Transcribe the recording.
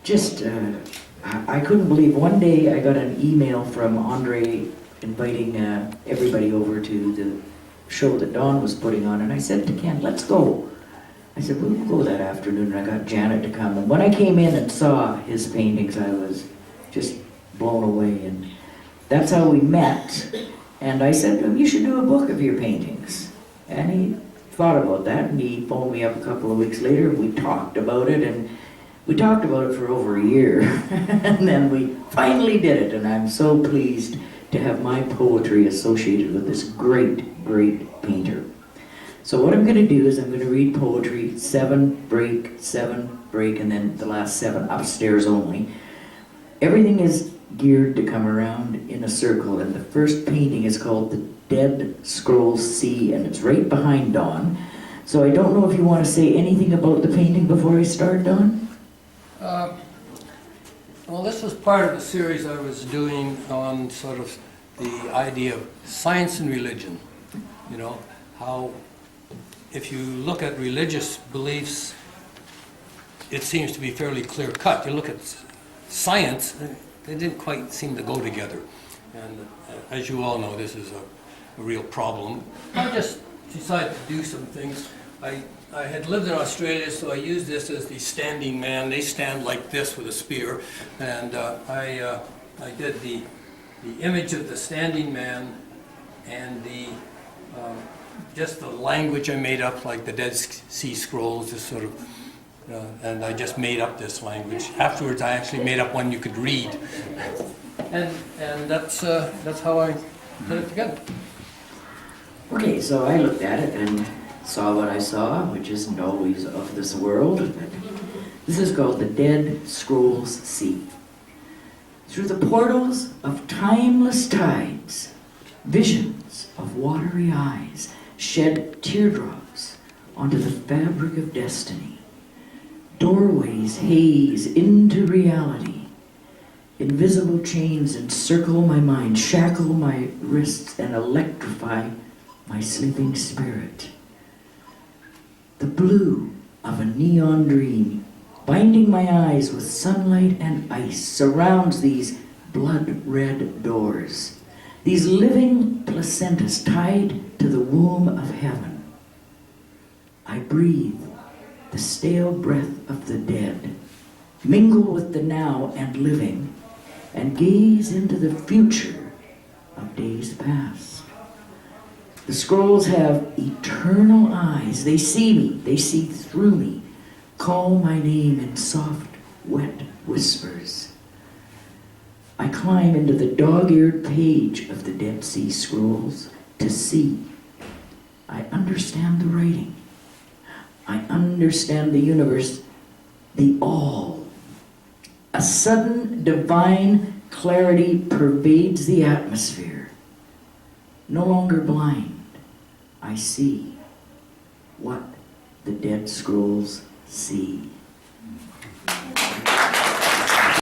just, I couldn't believe, one day I got an email from Andre inviting everybody over to the show that Don was putting on, and I said to Ken, let's go. I said, we'll go that afternoon, and I got Janet to come. And when I came in and saw his paintings, I was just blown away, and that's how we met. And I said to him, you should do a book of your paintings. And he thought about that, and he phoned me up a couple of weeks later. We talked about it, and we talked about it for over a year. And then we finally did it, and I'm so pleased to have my poetry associated with this great, great painter. So what I'm going to do is I'm going to read poetry, 7 break, and then the last 7 upstairs only. Everything is geared to come around in a circle, and the first painting is called The Dead Scrolls Sea, and it's right behind Don. So I don't know if you want to say anything about the painting before I start, Don? Well, this was part of a series I was doing on sort of the idea of science and religion. You know, how if you look at religious beliefs, it seems to be fairly clear-cut. You look at science, they didn't quite seem to go together. And as you all know, this is a real problem. I just decided to do some things. I had lived in Australia, so I used this as the standing man. They stand like this with a spear. And I did the image of the standing man and just the language I made up, like the Dead Sea Scrolls, just sort of, and I just made up this language. Afterwards, I actually made up one you could read. And that's how I put it together. Okay, so I looked at it and saw what I saw, which isn't always of this world. This is called The Dead Scrolls Sea. Through the portals of timeless tides, visions of watery eyes shed teardrops onto the fabric of destiny. Doorways haze into reality. Invisible chains encircle my mind, shackle my wrists, and electrify my sleeping spirit. The blue of a neon dream, binding my eyes with sunlight and ice, surrounds these blood-red doors, these living placentas tied to the womb of heaven. I breathe the stale breath of the dead, mingle with the now and living, and gaze into the future of days past. The scrolls have eternal eyes. They see me, they see through me, call my name in soft, wet whispers. I climb into the dog-eared page of the Dead Sea Scrolls to see. I understand the writing. I understand the universe, the all. A sudden divine clarity pervades the atmosphere. No longer blind, I see what the Dead Scrolls see.